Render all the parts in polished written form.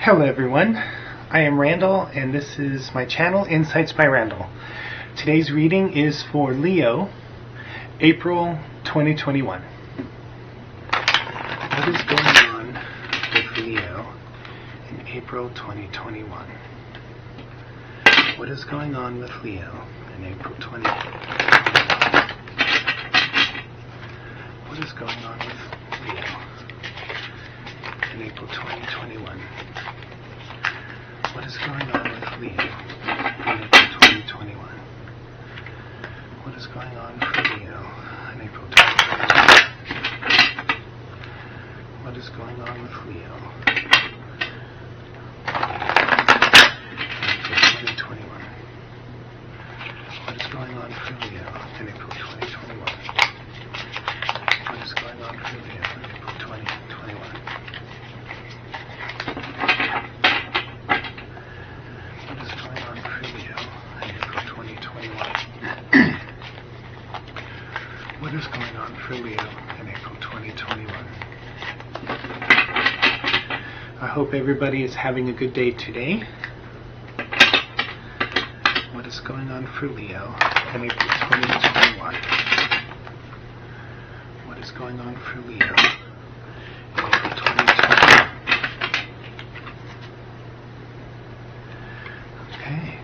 Hello everyone, I am Randall and this is my channel, Insights by Randall. Today's reading is for Leo, April 2021. What is going on with Leo in April 2021? What is going on with Leo in April 2021? What is going on with Leo in April 2021? What is going on with Leo in April 2021? What is going on for Leo in April 2021? What is going on with Leo in April 2021? What is going on for Leo in April 2021? What is going on for Leo in April 2021? What is going on for Leo in April 2021? I hope everybody is having a good day today. What is going on for Leo in April 2021? What is going on for Leo in April 2021? Okay.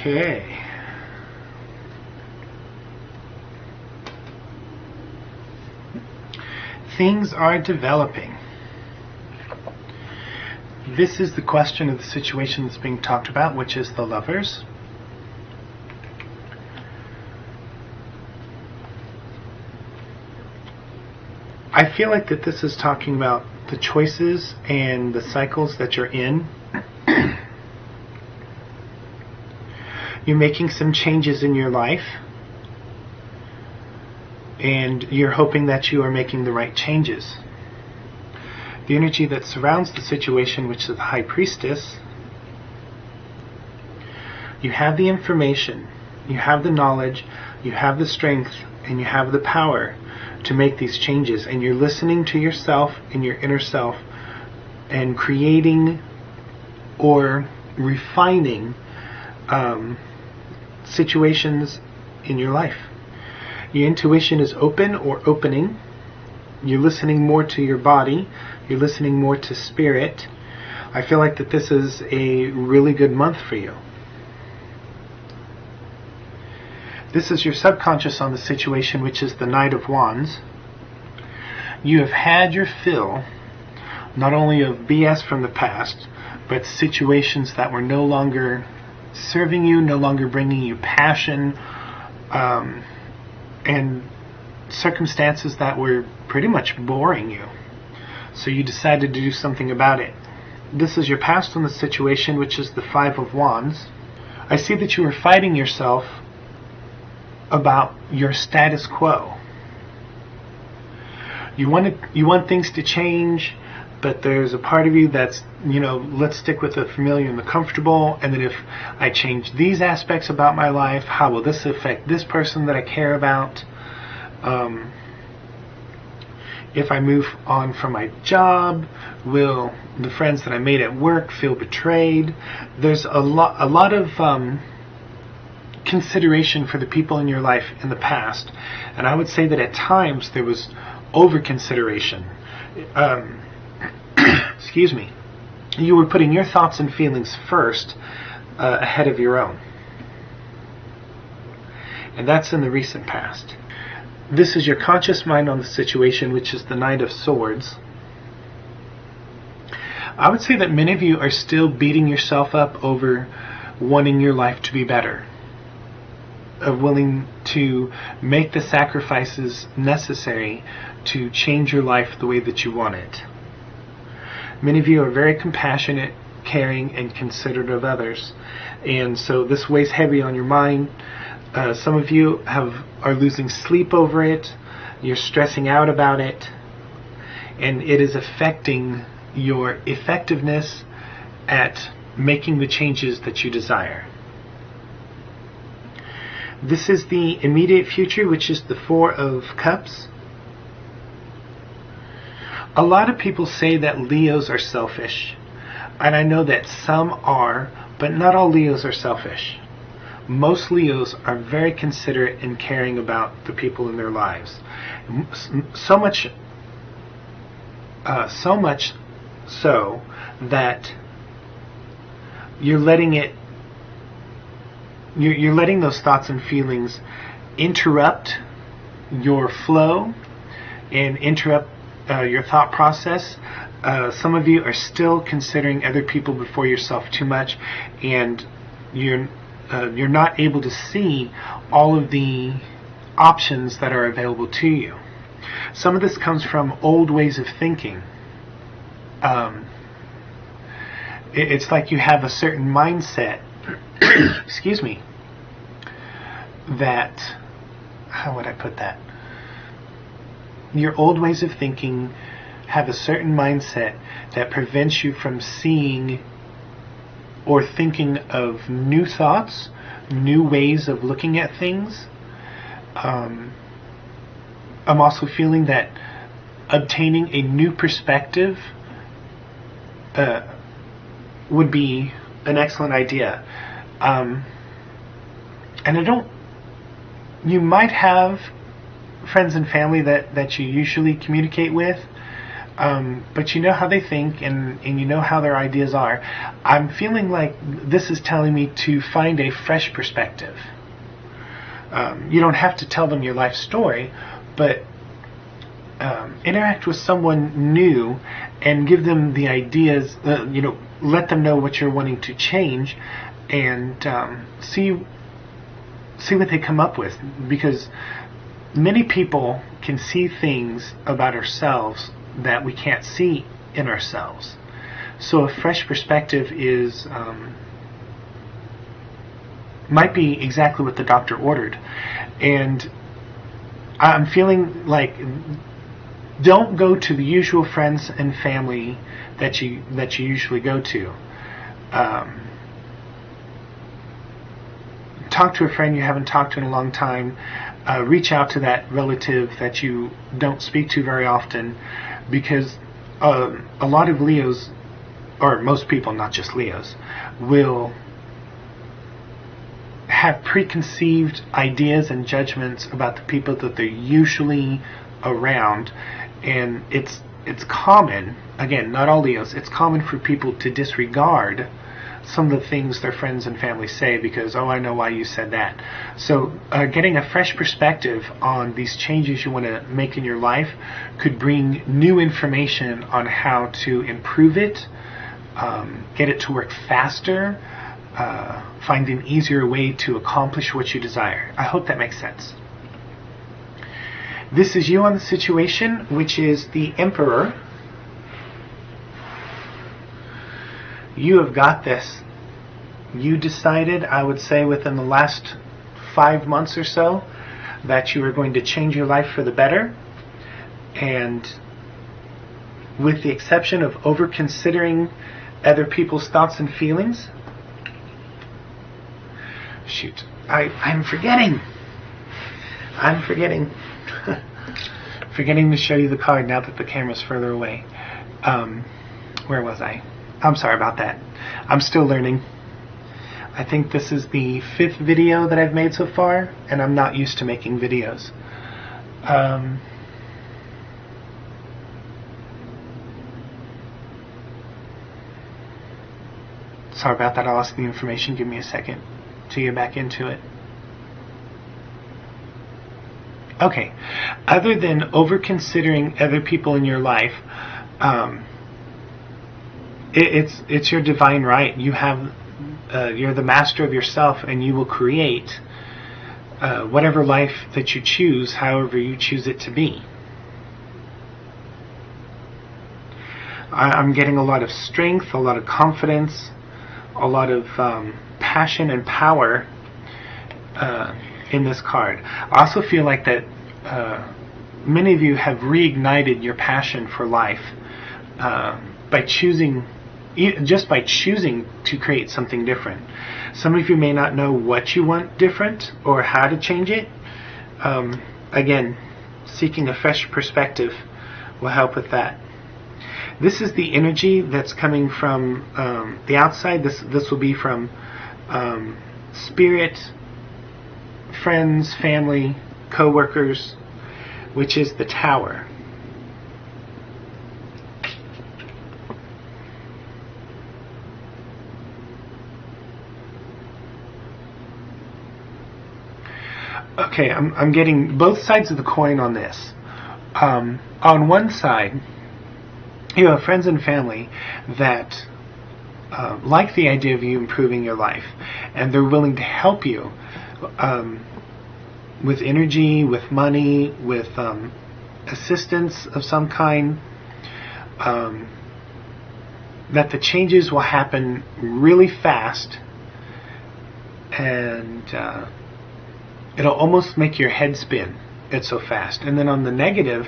Okay. Things are developing. This is the question of the situation that's being talked about, which is the lovers. I feel like that this is talking about the choices and the cycles that you're in. You're making some changes in your life, and you're hoping that you are making the right changes. The energy that surrounds the situation, which is the High Priestess, you have the information, you have the knowledge, you have the strength, and you have the power to make these changes, and you're listening to yourself and your inner self and creating or refining situations in your life. Your intuition is open or opening. You're listening more to your body. You're listening more to spirit. I feel like that this is a really good month for you. This is your subconscious on the situation, which is the Knight of Wands. You have had your fill not only of BS from the past, but situations that were no longer serving you, no longer bringing you passion, and circumstances that were pretty much boring you. So you decided to do something about it. This is your past on the situation, which is the Five of Wands. I see that you were fighting yourself about your status quo. You want things to change, but there's a part of you that's, let's stick with the familiar and the comfortable, and then if I change these aspects about my life, how will this affect this person that I care about? If I move on from my job, will the friends that I made at work feel betrayed? There's a lot of consideration for the people in your life in the past, and I would say that at times there was over-consideration. Excuse me. You were putting your thoughts and feelings first ahead of your own. And that's in the recent past. This is your conscious mind on the situation, which is the Knight of Swords. I would say that many of you are still beating yourself up over wanting your life to be better. willing to make the sacrifices necessary to change your life the way that you want it. Many of you are very compassionate, caring, and considerate of others, and so this weighs heavy on your mind. Some of you are losing sleep over it. You're stressing out about it, and it is affecting your effectiveness at making the changes that you desire. This is the immediate future, which is the Four of Cups. A lot of people say that Leos are selfish, and I know that some are, but not all Leos are selfish. Most Leos are very considerate and caring about the people in their lives. So much so that you're letting those thoughts and feelings interrupt your flow and interrupt your thought process. Some of you are still considering other people before yourself too much, and you're not able to see all of the options that are available to you. Some of this comes from old ways of thinking. It's like you have a certain mindset, excuse me, that, how would I put that? Your old ways of thinking have a certain mindset that prevents you from seeing or thinking of new thoughts, new ways of looking at things. I'm also feeling that obtaining a new perspective would be an excellent idea. And you might have friends and family that you usually communicate with, but you know how they think and you know how their ideas are. I'm feeling like this is telling me to find a fresh perspective. You don't have to tell them your life story, but interact with someone new and give them the ideas, let them know what you're wanting to change, and see what they come up with, because many people can see things about ourselves that we can't see in ourselves. So a fresh perspective is might be exactly what the doctor ordered. And I'm feeling like, don't go to the usual friends and family that you usually go to. Talk to a friend you haven't talked to in a long time. Reach out to that relative that you don't speak to very often, because a lot of Leos, or most people, not just Leos, will have preconceived ideas and judgments about the people that they're usually around, and it's common, again, not all Leos, it's common for people to disregard some of the things their friends and family say because, oh, I know why you said that. So getting a fresh perspective on these changes you want to make in your life could bring new information on how to improve it, get it to work faster, find an easier way to accomplish what you desire. I hope that makes sense. This is you on the situation, which is the Emperor. You have got this. You decided, I would say within the last 5 months or so, that you were going to change your life for the better. And with the exception of over-considering other people's thoughts and feelings, shoot, I'm forgetting. Forgetting to show you the card now that the camera's further away. Where was I? I'm sorry about that. I'm still learning. I think this is the 5th video that I've made so far, and I'm not used to making videos. Sorry about that. I lost the information. Give me a second to get back into it. Okay. Other than over-considering other people in your life, it's your divine right. You have, you're the master of yourself, and you will create whatever life that you choose, however you choose it to be. I'm getting a lot of strength, a lot of confidence, a lot of passion and power in this card. I also feel like that many of you have reignited your passion for life by choosing to create something different. Some of you may not know what you want different or how to change it. Again, seeking a fresh perspective will help with that. This is the energy that's coming from the outside. This will be from spirit, friends, family, co-workers, which is the Tower. Okay, I'm getting both sides of the coin on this. On one side, you have friends and family that like the idea of you improving your life, and they're willing to help you with energy, with money, with assistance of some kind. That the changes will happen really fast, and it'll almost make your head spin. It's so fast. And then on the negative,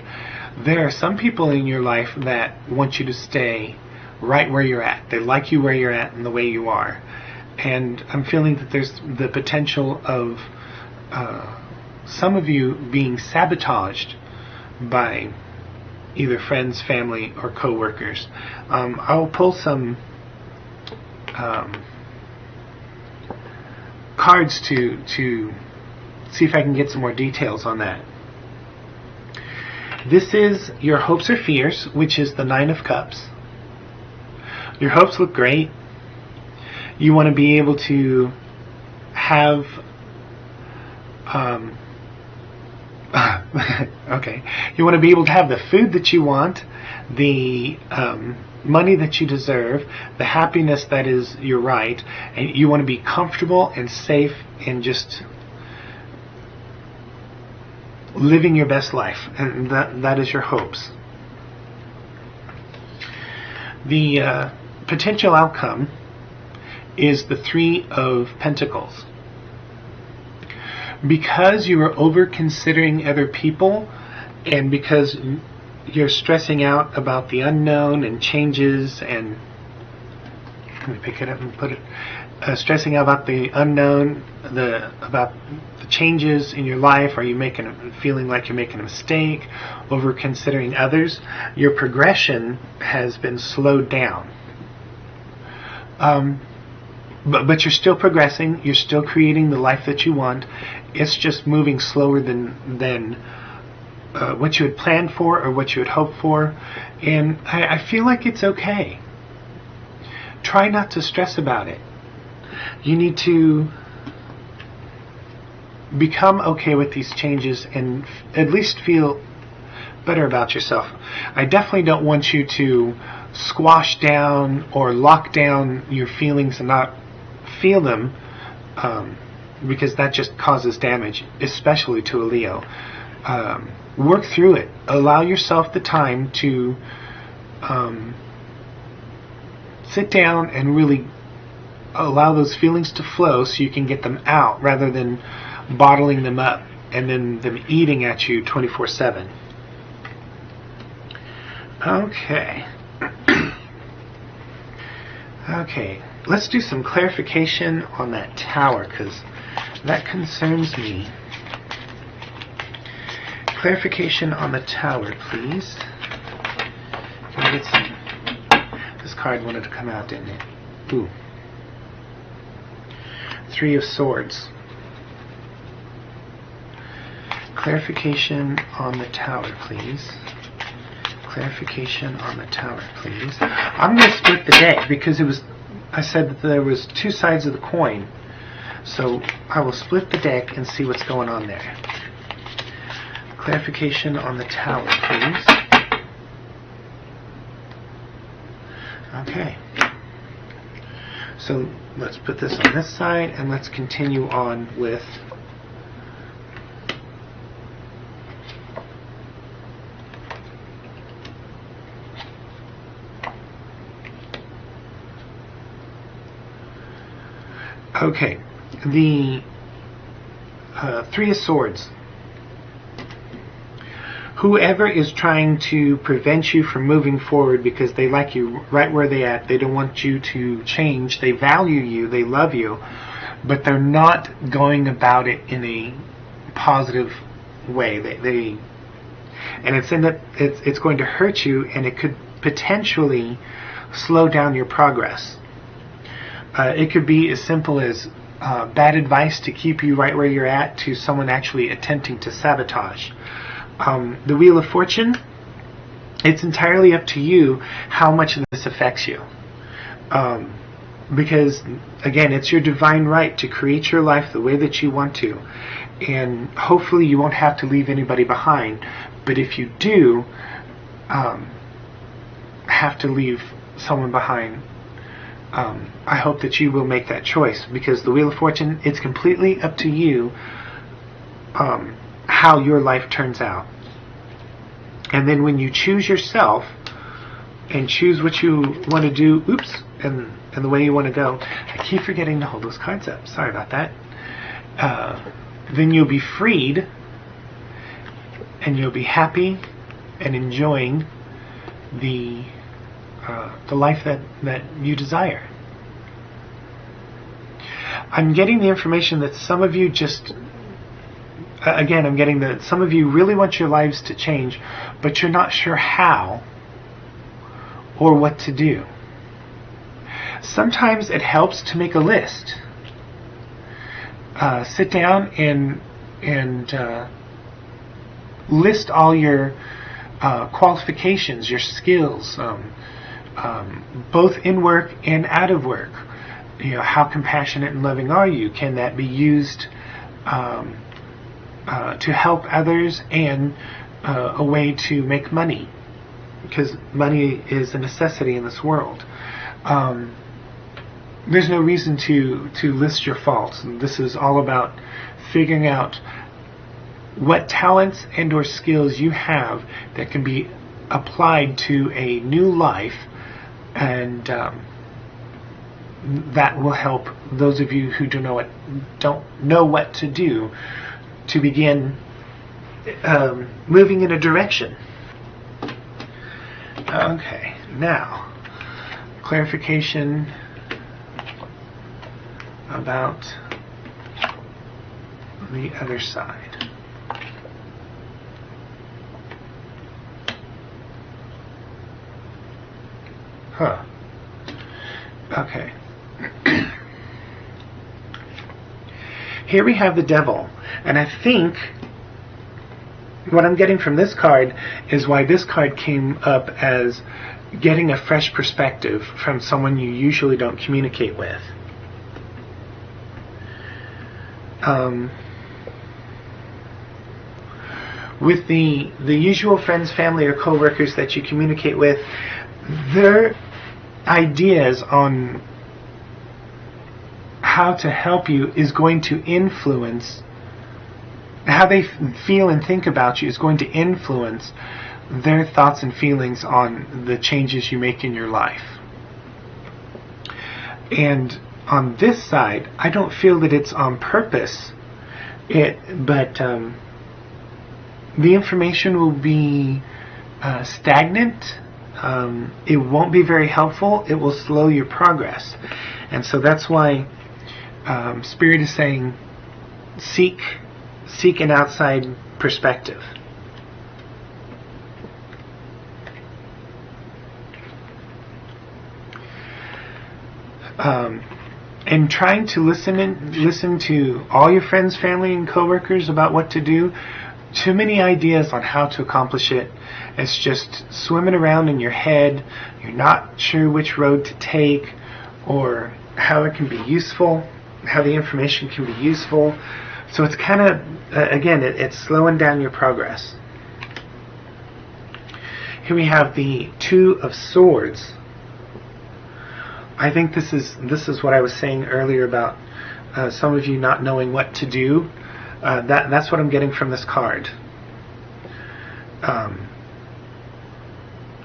there are some people in your life that want you to stay right where you're at. They like you where you're at and the way you are. And I'm feeling that there's the potential of some of you being sabotaged by either friends, family, or co-workers. I'll pull some cards to see if I can get some more details on that. This is your hopes or fears, which is the Nine of Cups. Your hopes look great. You want to be able to have okay. You want to be able to have the food that you want, the money that you deserve, the happiness that is your right, and you want to be comfortable and safe and just living your best life, and that is your hopes. The potential outcome is the Three of Pentacles. Because you are over considering other people, and because you're stressing out about the unknown and changes, and let me pick it up and put it, stressing out about the unknown, about the changes in your life, are you feeling like you're making a mistake, over considering others, your progression has been slowed down. But you're still progressing, you're still creating the life that you want. It's just moving slower than what you had planned for or what you had hoped for. And I feel like it's okay. Try not to stress about it. You need to become okay with these changes and at least feel better about yourself. I definitely don't want you to squash down or lock down your feelings and not feel them, because that just causes damage, especially to a Leo. Work through it. Allow yourself the time to sit down and really allow those feelings to flow so you can get them out rather than bottling them up and then them eating at you 24/7. Okay. Okay, let's do some clarification on that Tower, because that concerns me. Clarification on the Tower, please. Can I get some? This card wanted to come out, didn't it? Ooh. Three of Swords. Clarification on the Tower, please. Clarification on the Tower, please. I'm going to split the deck because I said that there was two sides of the coin. So I will split the deck and see what's going on there. Clarification on the Tower, please. Okay. So let's put this on this side and let's continue on with Okay, the Three of Swords. Whoever is trying to prevent you from moving forward because they like you right where they at, they don't want you to change, they value you, they love you, but they're not going about it in a positive way. And it's going to hurt you, and it could potentially slow down your progress. It could be as simple as bad advice to keep you right where you're at, to someone actually attempting to sabotage. The Wheel of Fortune, it's entirely up to you how much this affects you. Because, again, it's your divine right to create your life the way that you want to. And hopefully you won't have to leave anybody behind. But if you do have to leave someone behind, I hope that you will make that choice. Because the Wheel of Fortune, it's completely up to you how your life turns out. And then when you choose yourself and choose what you want to do, and the way you want to go, I keep forgetting to hold those cards up. Sorry about that. Then you'll be freed, and you'll be happy and enjoying the life that you desire. I'm getting the information that some of you I'm getting that some of you really want your lives to change, but you're not sure how or what to do. Sometimes it helps to make a list. Sit down and list all your qualifications, your skills, both in work and out of work. How compassionate and loving are you? Can that be used to help others, and a way to make money, because money is a necessity in this world. There's no reason to list your faults. This is all about figuring out what talents and or skills you have that can be applied to a new life, and that will help those of you who don't know what to do to begin moving in a direction. Okay, now clarification about the other side. Okay. Here we have the Devil, and I think what I'm getting from this card is why this card came up as getting a fresh perspective from someone you usually don't communicate with. With the usual friends, family, or co-workers that you communicate with, their ideas on how to help you is going to influence how they feel and think about you, is going to influence their thoughts and feelings on the changes you make in your life. And on this side, I don't feel that it's on purpose, but the information will be stagnant. It won't be very helpful. It will slow your progress. And so that's why Spirit is saying seek an outside perspective. And trying to listen to all your friends, family, and coworkers about what to do. Too many ideas on how to accomplish it. It's just swimming around in your head. You're not sure which road to take, or how it can be useful, how the information can be useful. So it's kind of, again, it's slowing down your progress. Here we have the Two of Swords. I think this is what I was saying earlier about some of you not knowing what to do. That's what I'm getting from this card.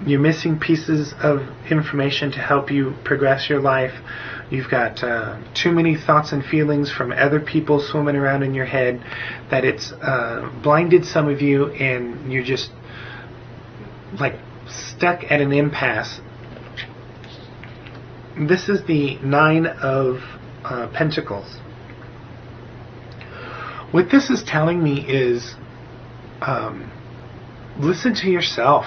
You're missing pieces of information to help you progress your life. You've got too many thoughts and feelings from other people swimming around in your head that it's blinded some of you, and you're just like stuck at an impasse. This is the Nine of Pentacles. What this is telling me is listen to yourself.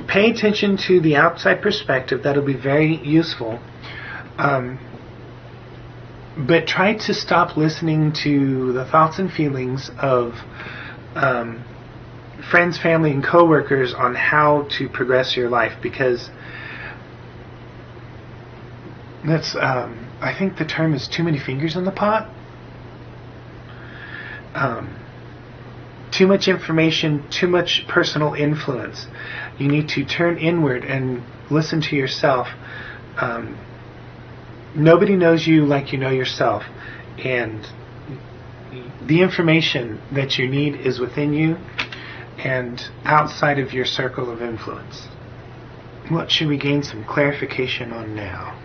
Pay attention to the outside perspective. That'll be very useful. But try to stop listening to the thoughts and feelings of friends, family, and coworkers on how to progress your life, because that's, I think the term is too many fingers in the pot. Too much information, too much personal influence. You need to turn inward and listen to yourself. Nobody knows you like you know yourself, and the information that you need is within you and outside of your circle of influence. What should we gain some clarification on now?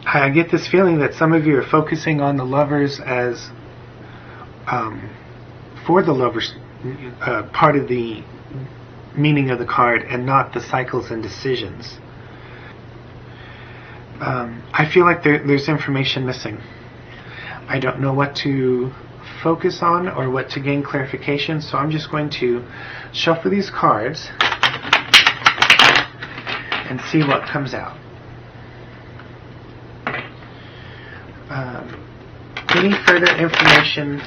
I get this feeling that some of you are focusing on the lovers as for the lovers part of the meaning of the card, and not the cycles and decisions. I feel like there's information missing. I don't know what to focus on or what to gain clarification, so I'm just going to shuffle these cards and see what comes out. Any further information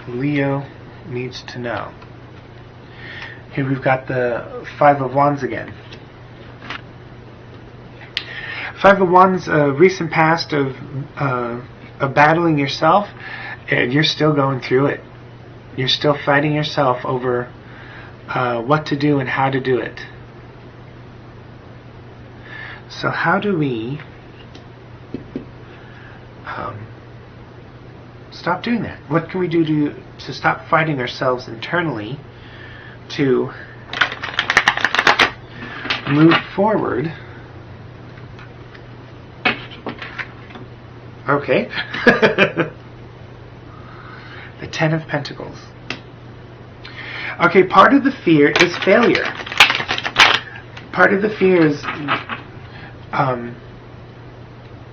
Leo needs to know? Here we've got the Five of Wands again. Five of Wands, recent past of battling yourself, and you're still going through it. You're still fighting yourself over what to do and how to do it. So how do we stop doing that? What can we do to stop fighting ourselves internally to move forward? Okay. The Ten of Pentacles. Okay, part of the fear is failure. Part of the fear is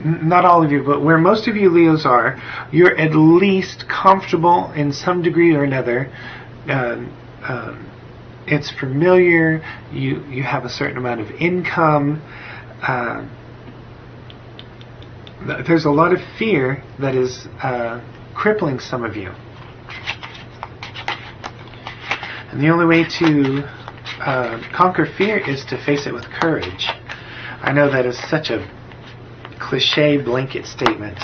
not all of you, but where most of you Leos are, you're at least comfortable in some degree or another. It's familiar. You have a certain amount of income. There's a lot of fear that is crippling some of you. And the only way to conquer fear is to face it with courage. I know that is such a cliche blanket statement.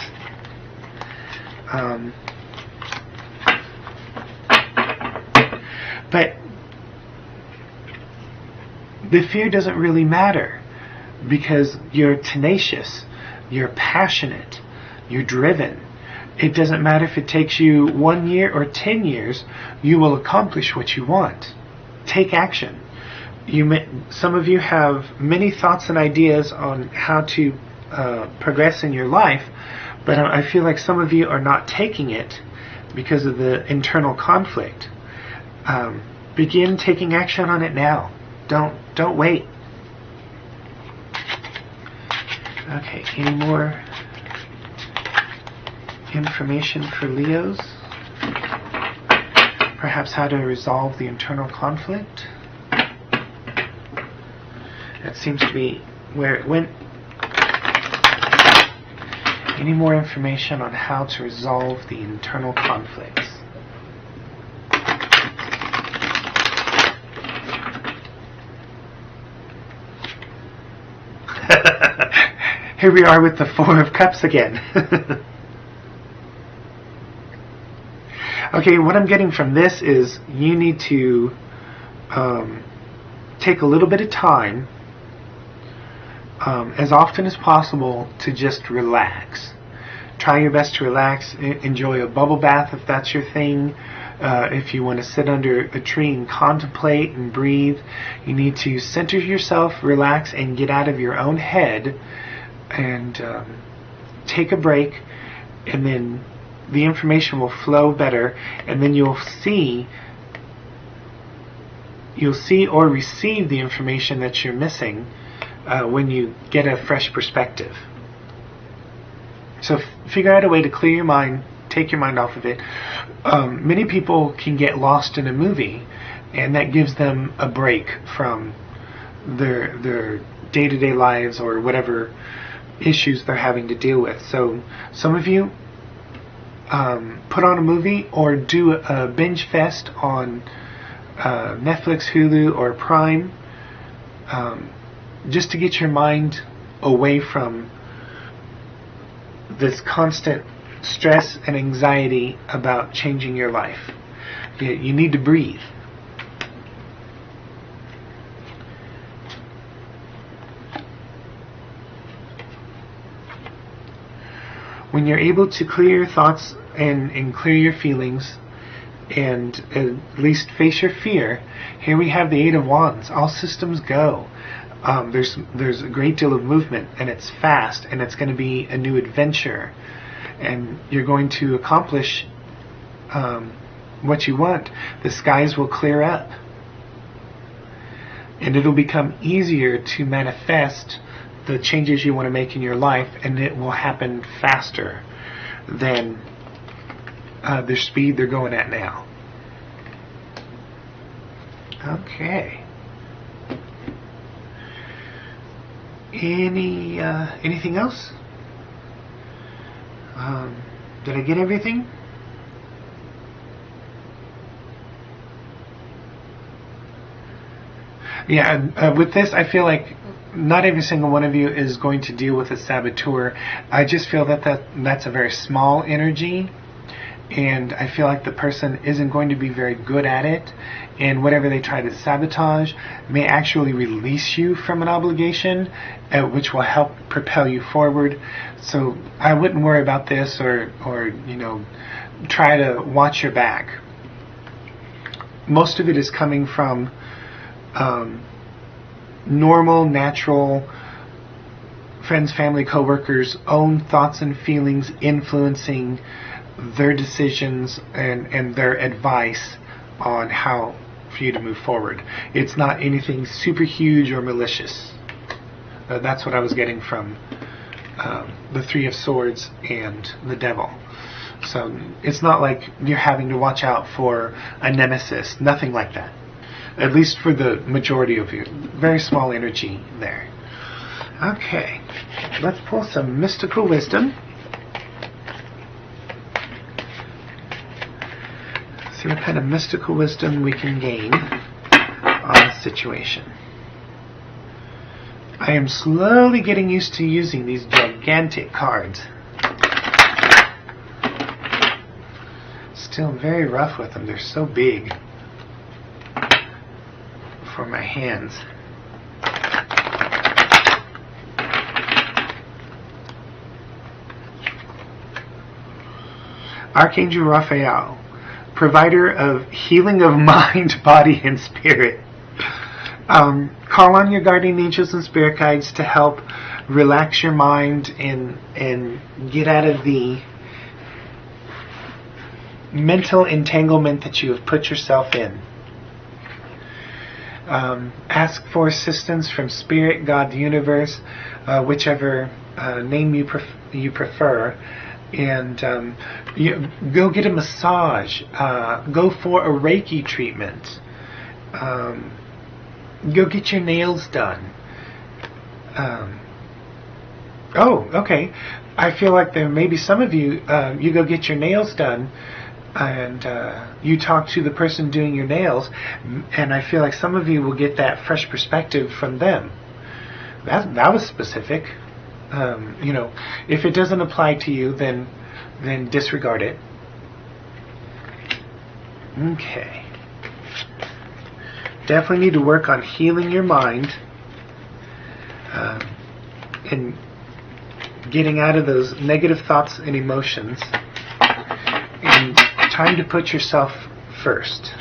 But the fear doesn't really matter, because you're tenacious, you're passionate, you're driven. It doesn't matter if it takes you 1 year or 10 years, you will accomplish what you want. Take action. Some of you have many thoughts and ideas on how to progress in your life, but I feel like some of you are not taking it because of the internal conflict. Begin taking action on it now. Don't wait. Okay, any more information for Leos? Perhaps how to resolve the internal conflict? That seems to be where it went. Any more information on how to resolve the internal conflicts? Here we are with the Four of Cups again. Okay, what I'm getting from this is you need to take a little bit of time, as often as possible, to just relax. try your best to relax. Enjoy a bubble bath if that's your thing. If you want to sit under a tree and contemplate and breathe, you need to center yourself, relax, and get out of your own head, and take a break, and then the information will flow better, and then you'll see or receive the information that you're missing when you get a fresh perspective. So figure out a way to clear your mind, take your mind off of it. Many people can get lost in a movie, and that gives them a break from their day-to-day lives or whatever issues they're having to deal with. So some of you put on a movie or do a binge fest on Netflix, Hulu, or Prime, just to get your mind away from this constant stress and anxiety about changing your life. You need to breathe. When you're able to clear your thoughts and clear your feelings and at least face your fear, here we have the Eight of Wands. All systems go. There's a great deal of movement, and it's fast, and it's going to be a new adventure, and you're going to accomplish what you want. The skies will clear up, and it'll become easier to manifest the changes you want to make in your life, and it will happen faster than the speed they're going at now. Okay. Anything else? Did I get everything? Yeah, with this, I feel like not every single one of you is going to deal with a saboteur. I just feel that's a very small energy, and I feel like the person isn't going to be very good at it, and whatever they try to sabotage may actually release you from an obligation, which will help propel you forward. So I wouldn't worry about this, or try to watch your back. Most of it is coming from normal, natural friends, family, co-workers' own thoughts and feelings influencing their decisions and their advice on how for you to move forward. It's not anything super huge or malicious. That's what I was getting from the Three of Swords and the Devil. So it's not like you're having to watch out for a nemesis. Nothing like that. At least for the majority of you. Very small energy there. Okay. Let's pull some mystical wisdom. See what kind of mystical wisdom we can gain on the situation. I am slowly getting used to using these gigantic cards. Still very rough with them. They're so big for my hands. Archangel Raphael, provider of healing of mind, body, and spirit. Call on your guardian angels and spirit guides to help relax your mind and get out of the mental entanglement that you have put yourself in. Ask for assistance from Spirit, God, the universe, whichever name you prefer, and go get a massage. Go for a Reiki treatment. Go get your nails done. Okay. I feel like there may be some of you, you go get your nails done, and you talk to the person doing your nails, and I feel like some of you will get that fresh perspective from them. That was specific. If it doesn't apply to you, then disregard it. Okay. Definitely need to work on healing your mind and getting out of those negative thoughts and emotions and trying to put yourself first.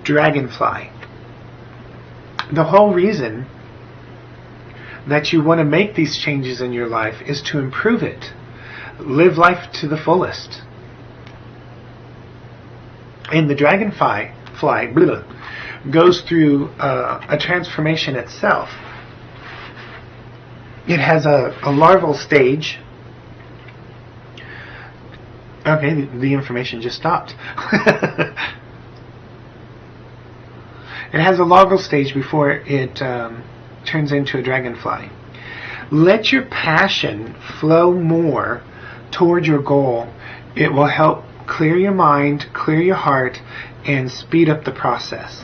Dragonfly. The whole reason that you want to make these changes in your life is to improve it. Live life to the fullest. And the dragonfly goes through a transformation itself. It has a larval stage. Okay, the information just stopped. It has a larval stage before it turns into a dragonfly. Let your passion flow more toward your goal. It will help clear your mind, clear your heart, and speed up the process.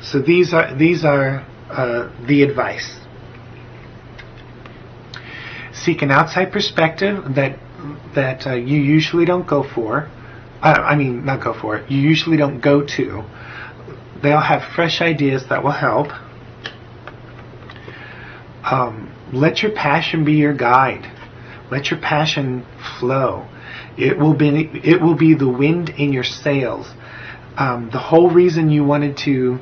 So these are the advice. Seek an outside perspective that you usually don't go for. Not go for it. You usually don't go to. They'll have fresh ideas that will help. Let your passion be your guide. Let your passion flow. It will be the wind in your sails. The whole reason you wanted to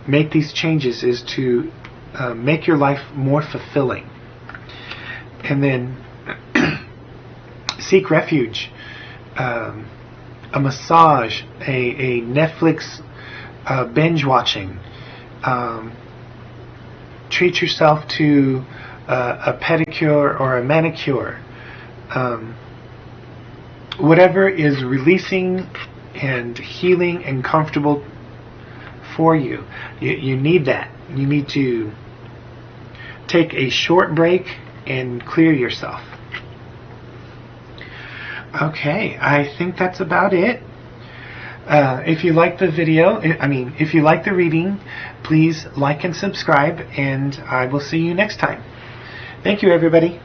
make these changes is to make your life more fulfilling. And then seek refuge. A massage, a Netflix binge watching. Treat yourself to a pedicure or a manicure. Whatever is releasing and healing and comfortable for you. You need that. You need to take a short break and clear yourself. Okay, I think that's about it. If you like the video, if you like the reading, please like and subscribe, and I will see you next time. Thank you, everybody.